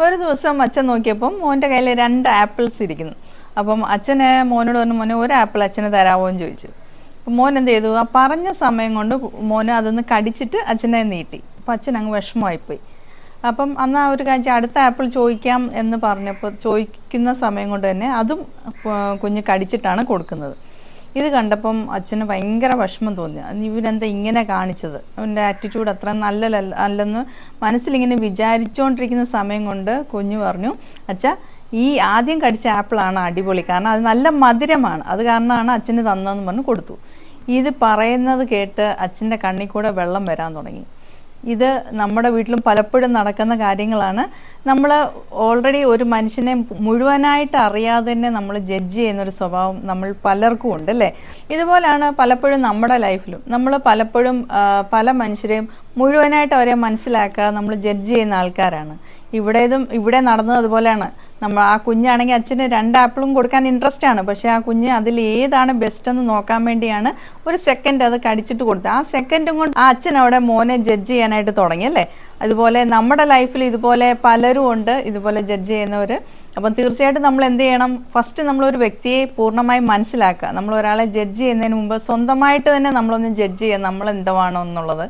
ഒരു ദിവസം അച്ഛൻ നോക്കിയപ്പം മോൻ്റെ കയ്യിൽ 2 ആപ്പിൾസ് ഇരിക്കുന്നു. അപ്പം അച്ഛന് മോനോട് പറഞ്ഞു, മോനെ ഒരു ആപ്പിൾ അച്ഛന് തരാമോ എന്ന് ചോദിച്ചു. അപ്പം മോൻ എന്ത് ചെയ്തു, ആ പറഞ്ഞ സമയം കൊണ്ട് മോന് അതൊന്ന് കടിച്ചിട്ട് അച്ഛനെ നീട്ടി. അപ്പം അച്ഛൻ അങ്ങ് വിഷമമായിപ്പോയി. അപ്പം അന്ന് ആ ഒരു കാര്യം അടുത്ത ആപ്പിൾ ചോദിക്കാം എന്ന് പറഞ്ഞപ്പോൾ ചോദിക്കുന്ന സമയം കൊണ്ട് തന്നെ അതും കുഞ്ഞ് കടിച്ചിട്ടാണ് കൊടുക്കുന്നത്. ഇത് കണ്ടപ്പം അച്ഛന് ഭയങ്കര വിഷമം തോന്നി. ഇവരെന്താ ഇങ്ങനെ കാണിച്ചത്, അവൻ്റെ ആറ്റിറ്റ്യൂഡ് അത്ര അല്ലെന്ന് മനസ്സിലിങ്ങനെ വിചാരിച്ചുകൊണ്ടിരിക്കുന്ന സമയം കൊണ്ട് കുഞ്ഞ് പറഞ്ഞു, അച്ഛാ ഈ ആദ്യം കടിച്ച ആപ്പിളാണ് അടിപൊളി, കാരണം അത് നല്ല മധുരമാണ്, അത് കാരണമാണ് അച്ഛന് തന്നതെന്ന് പറഞ്ഞ് കൊടുത്തു. ഇത് പറയുന്നത് കേട്ട് അച്ഛൻ്റെ കണ്ണിൽ കൂടെ വെള്ളം വരാൻ തുടങ്ങി. ഇത് നമ്മുടെ വീട്ടിലും പലപ്പോഴും നടക്കുന്ന കാര്യങ്ങളാണ്. നമ്മൾ ഓൾറെഡി ഒരു മനുഷ്യനെ മുഴുവനായിട്ട് അറിയാതെ തന്നെ നമ്മൾ ജഡ്ജ് ചെയ്യുന്നൊരു സ്വഭാവം നമ്മൾ പലർക്കും ഉണ്ട് അല്ലേ. ഇതുപോലെയാണ് പലപ്പോഴും നമ്മുടെ ലൈഫിലും നമ്മൾ പലപ്പോഴും പല മനുഷ്യരെയും മുഴുവനായിട്ട് അവരെ മനസ്സിലാക്കുക നമ്മൾ ജഡ്ജ് ചെയ്യുന്ന ആൾക്കാരാണ്. ഇവിടെ നടന്നത് അതുപോലെയാണ്. ആ കുഞ്ഞാണെങ്കിൽ അച്ഛന് 2 ആപ്പിളും കൊടുക്കാൻ ഇൻട്രസ്റ്റ് ആണ്, പക്ഷേ ആ കുഞ്ഞ് അതിൽ ഏതാണ് ബെസ്റ്റ് എന്ന് നോക്കാൻ വേണ്ടിയാണ് ഒരു സെക്കൻഡ് അത് കടിച്ചിട്ട് കൊടുത്തത്. ആ സെക്കൻഡും കൊണ്ട് ആ അച്ഛൻ അവിടെ മോനെ ജഡ്ജ് ചെയ്യാനായിട്ട് തുടങ്ങി അല്ലേ. അതുപോലെ നമ്മുടെ ലൈഫിൽ ഇതുപോലെ പലരും ഉണ്ട് ഇതുപോലെ ജഡ്ജ് ചെയ്യുന്നവർ. അപ്പം തീർച്ചയായിട്ടും നമ്മൾ എന്ത് ചെയ്യണം, ഫസ്റ്റ് നമ്മളൊരു വ്യക്തിയെ പൂർണ്ണമായും മനസ്സിലാക്കുക. നമ്മൾ ഒരാളെ ജഡ്ജ് ചെയ്യുന്നതിന് മുമ്പ് സ്വന്തമായിട്ട് തന്നെ നമ്മളൊന്ന് ജഡ്ജ് ചെയ്യുക നമ്മൾ എന്താണോ എന്നുള്ളത്.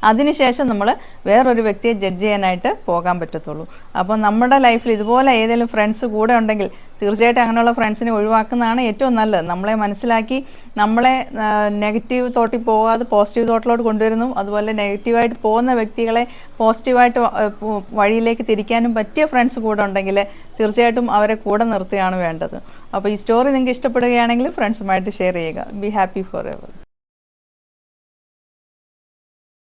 അതിനുശേഷം നമ്മൾ വേറൊരു വ്യക്തിയെ ജഡ്ജ് ചെയ്യാനായിട്ട് പോകാൻ പറ്റത്തുള്ളൂ. അപ്പോൾ നമ്മുടെ ലൈഫിൽ ഇതുപോലെ ഏതെങ്കിലും ഫ്രണ്ട്സ് കൂടെ ഉണ്ടെങ്കിൽ തീർച്ചയായിട്ടും അങ്ങനെയുള്ള ഫ്രണ്ട്സിനെ ഒഴിവാക്കുന്നതാണ് ഏറ്റവും നല്ലത്. നമ്മളെ മനസ്സിലാക്കി നമ്മളെ നെഗറ്റീവ് തോട്ടിൽ പോകാതെ പോസിറ്റീവ് തോട്ടിലോട്ട് കൊണ്ടുവരുന്നു. അതുപോലെ നെഗറ്റീവായിട്ട് പോകുന്ന വ്യക്തികളെ പോസിറ്റീവായിട്ട് വഴിയിലേക്ക് തിരിക്കാനും പറ്റിയ ഫ്രണ്ട്സ് കൂടെ ഉണ്ടെങ്കിൽ തീർച്ചയായിട്ടും അവരെ കൂടെ നിർത്തുകയാണ് വേണ്ടത്. അപ്പോൾ ഈ സ്റ്റോറി നിങ്ങൾക്ക് ഇഷ്ടപ്പെടുകയാണെങ്കിൽ ഫ്രണ്ട്സുമായിട്ട് ഷെയർ ചെയ്യുക. Be happy for ever.